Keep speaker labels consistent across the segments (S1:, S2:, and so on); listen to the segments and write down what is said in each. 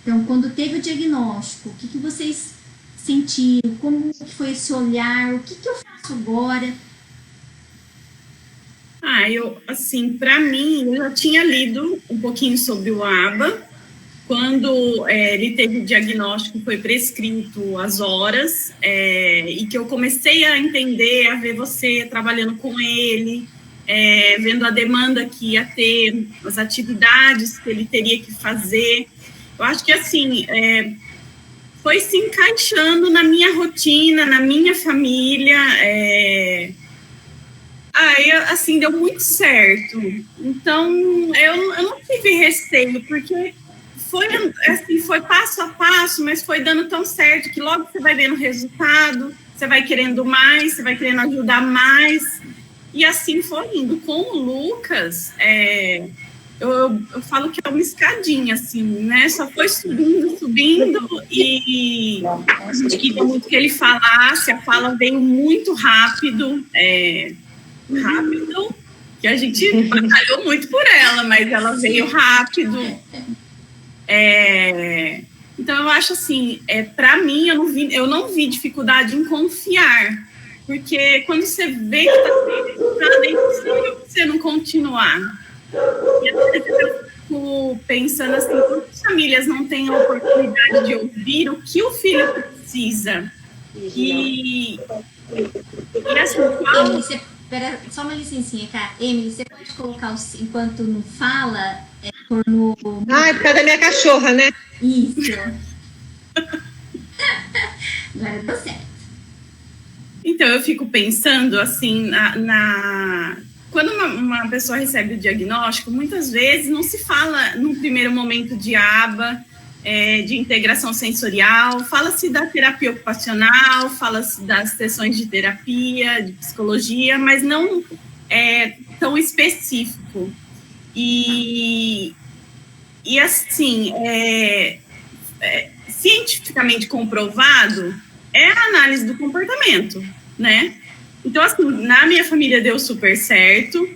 S1: Então, quando teve o diagnóstico, o que, que vocês sentiram? Como que foi esse olhar? O que, que eu faço agora?
S2: Assim, para mim, eu já tinha lido um pouquinho sobre o ABA, quando ele teve o diagnóstico, foi prescrito as horas, e que eu comecei a entender, a ver você trabalhando com ele, vendo a demanda que ia ter, as atividades que ele teria que fazer. Eu acho que, assim, foi se encaixando na minha rotina, na minha família. Assim, deu muito certo. Então, eu não tive receio, porque foi, assim, foi passo a passo, mas foi dando tão certo que logo você vai vendo o resultado, você vai querendo mais, você vai querendo ajudar mais. E assim foi indo. Com o Lucas, eu falo que é uma escadinha, assim, né? Só foi subindo, subindo, e a gente queria muito que ele falasse, a fala veio muito rápido, rápido, que a gente batalhou muito por ela, mas ela veio rápido. Então, eu acho assim, para mim, eu não vi dificuldade em confiar, porque quando você vê que está sendo resultado, é impossível você não continuar. E às vezes eu fico pensando assim, quantas famílias não têm a oportunidade de ouvir o que o filho precisa? E assim,
S1: Emily, você, pera, só uma licencinha, cara. Emily, você pode colocar, enquanto não fala, pôr no...
S3: Ah, é por causa da minha cachorra, né?
S1: Isso. Agora deu certo.
S2: Então, eu fico pensando, assim, quando uma pessoa recebe o diagnóstico, muitas vezes não se fala, num primeiro momento, de ABA, de integração sensorial, fala-se da terapia ocupacional, fala-se das sessões de terapia, de psicologia, mas não é tão específico. E assim, cientificamente comprovado, é a análise do comportamento, né? Então, assim, na minha família deu super certo.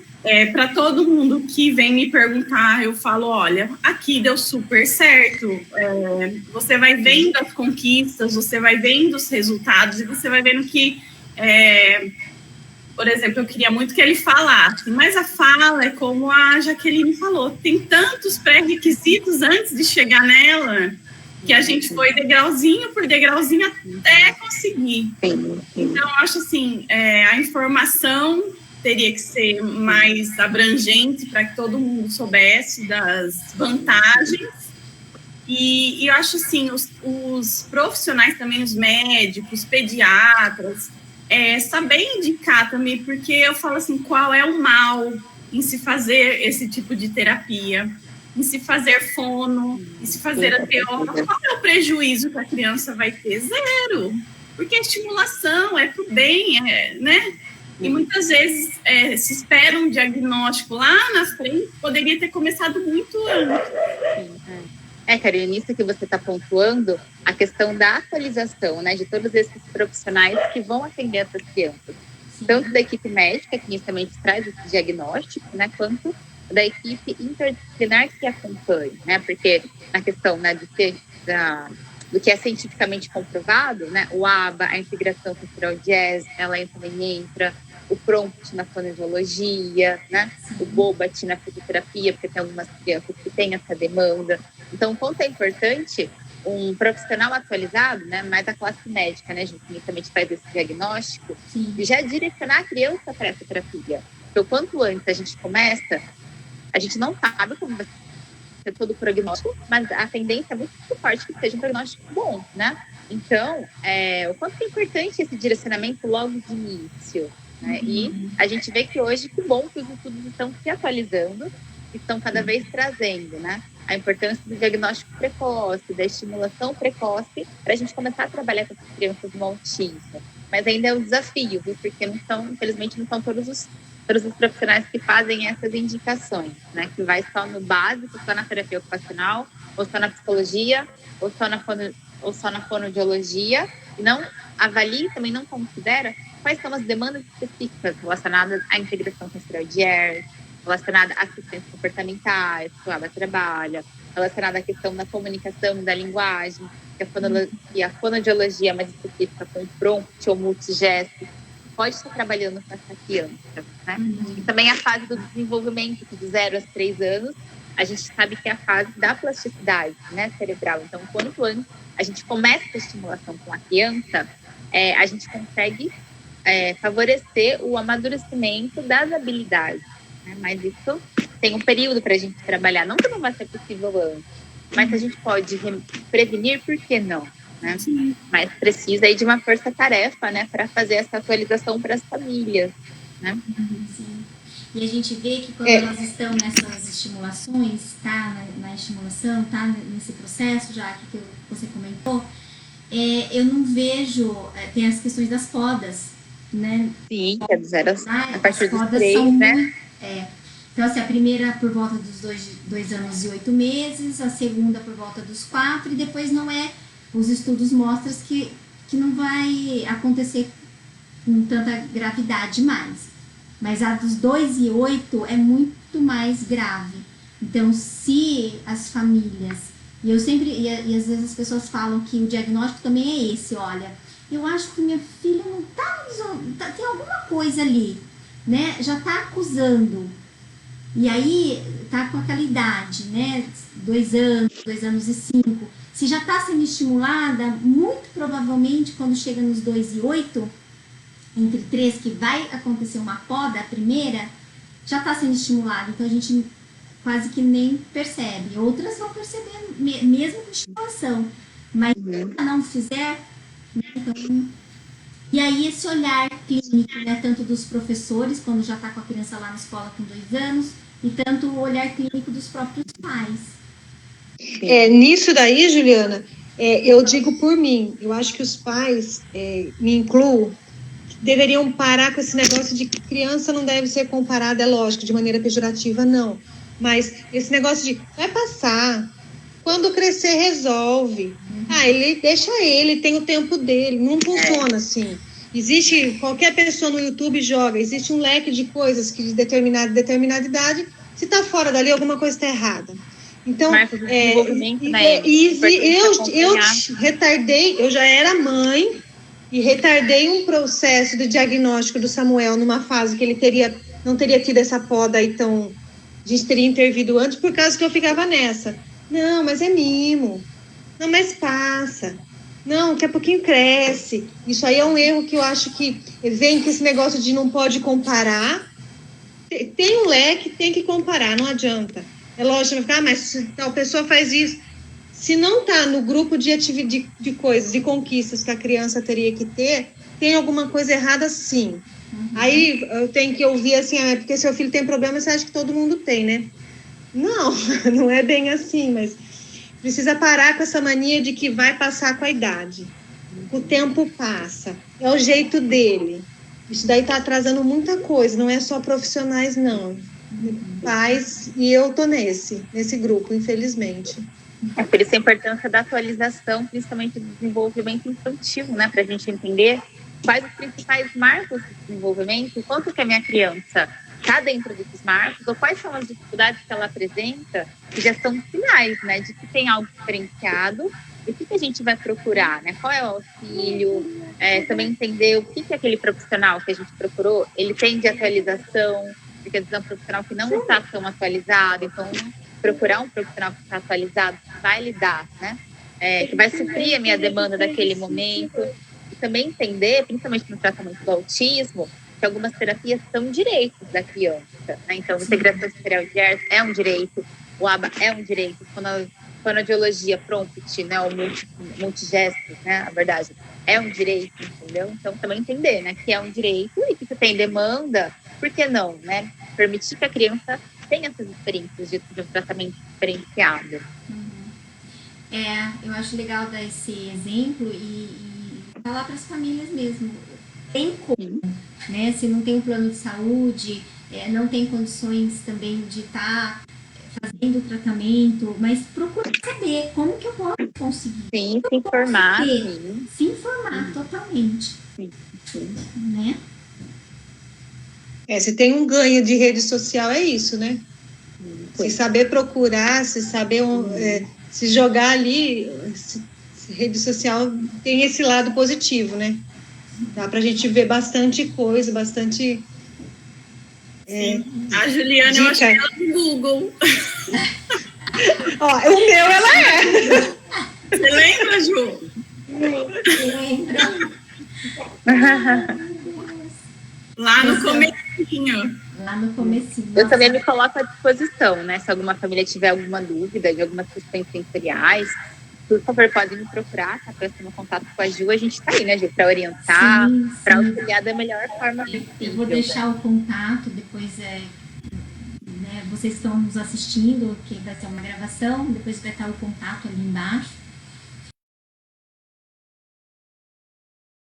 S2: Para todo mundo que vem me perguntar, eu falo, olha, aqui deu super certo. Você vai vendo as conquistas, você vai vendo os resultados e você vai vendo que, por exemplo, eu queria muito que ele falasse, mas a fala é como a Jaqueline falou, tem tantos pré-requisitos antes de chegar nela, que a gente foi degrauzinho por degrauzinho até conseguir. Então, eu acho assim, a informação teria que ser mais abrangente para que todo mundo soubesse das vantagens. E eu acho assim, os profissionais também, os médicos, pediatras, saber indicar também, porque eu falo assim, qual é o mal em se fazer esse tipo de terapia, em se fazer fono, em se fazer ATO, qual é o prejuízo que a criança vai ter? Zero, porque a estimulação é pro bem, né? E muitas vezes se espera um diagnóstico lá na frente, poderia ter começado muito antes.
S4: Karine, nisso que você está pontuando, a questão da atualização, né, de todos esses profissionais que vão atender essas crianças. Tanto da equipe médica, que inicialmente traz esse diagnóstico, né, quanto da equipe interdisciplinar que acompanha, né, porque na questão, né, do que é cientificamente comprovado, né, o ABA, a integração sensorial jazz, ela também entra, o PROMPT na fonoaudiologia, né, o BOBAT na fisioterapia, porque tem algumas crianças que têm essa demanda. Então, o quanto é importante um profissional atualizado, né, mais a classe médica, né, gente, que inicialmente faz esse diagnóstico, e já direcionar a criança para essa terapia. Porque o quanto antes a gente começa, a gente não sabe como vai ser todo o prognóstico, mas a tendência é muito forte que seja um prognóstico bom, né? Então, o quanto é importante esse direcionamento logo de início, né? E a gente vê que hoje, que bom que os estudos estão se atualizando, estão cada vez trazendo, né, a importância do diagnóstico precoce, da estimulação precoce, para a gente começar a trabalhar com as crianças no autismo. Mas ainda é um desafio, viu? Porque infelizmente não são todos os profissionais que fazem essas indicações, né? Que vai só no básico, só na terapia ocupacional, ou só na psicologia, ou só na fonoaudiologia, e não avalia e também não considera quais são as demandas específicas relacionadas à integração sensorial de ERS, relacionada a assistências comportamentais, que o ABA trabalha, relacionada à questão da comunicação e da linguagem, que a fonoaudiologia mais específica com prompt ou multigesto, pode estar trabalhando com essa criança, né? E também a fase do desenvolvimento, que de 0 a 3 anos, a gente sabe que é a fase da plasticidade, né, cerebral. Então, quanto antes a gente começa a estimulação com a criança, a gente consegue favorecer o amadurecimento das habilidades, né? Mas isso tem um período para a gente trabalhar. Não que não vai ser possível antes, mas a gente pode prevenir, por que não? Né? Mas precisa aí de uma força-tarefa, né, para fazer essa atualização para as famílias, né?
S1: Sim. E a gente vê que quando elas estão nessas estimulações, tá, na estimulação, tá, nesse processo já que você comentou, eu não vejo, tem as questões das podas, né?
S4: Sim, que é do 0 a partir dos 3, né?
S1: Então, assim, a primeira por volta dos 2 anos e 8 meses, a segunda por volta dos 4, e depois os estudos mostram que não vai acontecer com tanta gravidade mais. Mas a dos 2 e 8 é muito mais grave. Então, se as famílias... E às vezes as pessoas falam que o diagnóstico também é esse, olha, eu acho que minha filha não tem alguma coisa ali, né? Já tá acusando. E aí, tá com aquela idade, né? 2 anos e 5. Se já tá sendo estimulada, muito provavelmente, quando chega nos 2 e 8, entre 3, que vai acontecer uma poda, a primeira, já tá sendo estimulada. Então, a gente quase que nem percebe. Outras vão perceber, mesmo com estimulação. Mas se não fizer, né? Então... E aí, esse olhar clínico, né, tanto dos professores, quando já está com a criança lá na escola com 2 anos, e tanto o olhar clínico dos próprios pais.
S3: Nisso daí, Juliana, eu digo por mim, eu acho que os pais, me incluo, deveriam parar com esse negócio de que criança não deve ser comparada, é lógico, de maneira pejorativa, não. Mas esse negócio de, vai passar, quando crescer resolve. Deixa ele, tem o tempo dele. Não funciona assim. Existe, qualquer pessoa no YouTube joga, existe um leque de coisas que de determinada idade, se tá fora dali, alguma coisa está errada. Então, eu retardei, eu já era mãe e retardei um processo de diagnóstico do Samuel numa fase que ele não teria tido essa poda aí tão... A gente teria intervido antes por causa que eu ficava nessa. Não, mas é mimo. Não, mas passa. Não, daqui a pouquinho cresce. Isso aí é um erro que eu acho que vem com esse negócio de não pode comparar. Tem um leque, tem que comparar, não adianta. É lógico, vai ficar, mas se tal pessoa faz isso. Se não está no grupo de coisas, de conquistas que a criança teria que ter, tem alguma coisa errada sim. Aí eu tenho que ouvir assim, porque seu filho tem problema, você acha que todo mundo tem, né? Não, não é bem assim, mas precisa parar com essa mania de que vai passar com a idade. O tempo passa, é o jeito dele. Isso daí tá atrasando muita coisa, não é só profissionais, não. Pais, e eu tô nesse grupo, infelizmente.
S4: Por isso a importância da atualização, principalmente do desenvolvimento infantil, né? Pra gente entender quais os principais marcos de desenvolvimento, quanto que a minha criança está dentro desses marcos, ou quais são as dificuldades que ela apresenta, que já são sinais, né, de que tem algo diferenciado, e o que a gente vai procurar, né, qual é o auxílio, também entender o que aquele profissional que a gente procurou, ele tem de atualização, porque às vezes é um profissional que não está tão atualizado, então procurar um profissional que está atualizado, que vai lidar, né, que vai suprir a minha demanda daquele momento, e também entender, principalmente no tratamento do autismo, que algumas terapias são direitos da criança, né? Então, a integração sensorial de Ayers é um direito, o ABA é um direito, quando a fonoaudiologia prompt, né, o multigestos, né, a verdade, é um direito, entendeu? Então, também entender, né, que é um direito e que tem demanda, por que não, né? Permitir que a criança tenha essas experiências de um tratamento diferenciado.
S1: Eu acho legal dar esse exemplo e falar para as famílias mesmo. Tem como, né? Se não tem um plano de saúde, não tem condições também de estar fazendo o tratamento, mas procura saber como que eu posso conseguir.
S4: Sim, se informar.
S1: Se informar totalmente.
S4: Sim.
S1: Né?
S3: Se tem um ganho de rede social, é isso, né? Se saber procurar, se saber se jogar ali, rede social tem esse lado positivo, né? Dá pra gente ver bastante coisa, bastante...
S2: A Juliana,
S3: dica.
S2: eu achei ela no Google.
S3: Ó, o meu ela é.
S2: Você lembra, Ju?
S1: Lembra?
S2: Lá no comecinho.
S1: Lá no comecinho.
S4: Eu também me coloco à disposição, né? Se alguma família tiver alguma dúvida de algumas questões sensoriais, por favor, podem me procurar, tá? Para ter um contato com a Ju, a gente tá aí, né, Ju? Para orientar, para auxiliar da melhor forma possível.
S1: Eu vou deixar o contato, depois né, vocês estão nos assistindo, que vai ser uma gravação, depois vai estar o contato ali embaixo.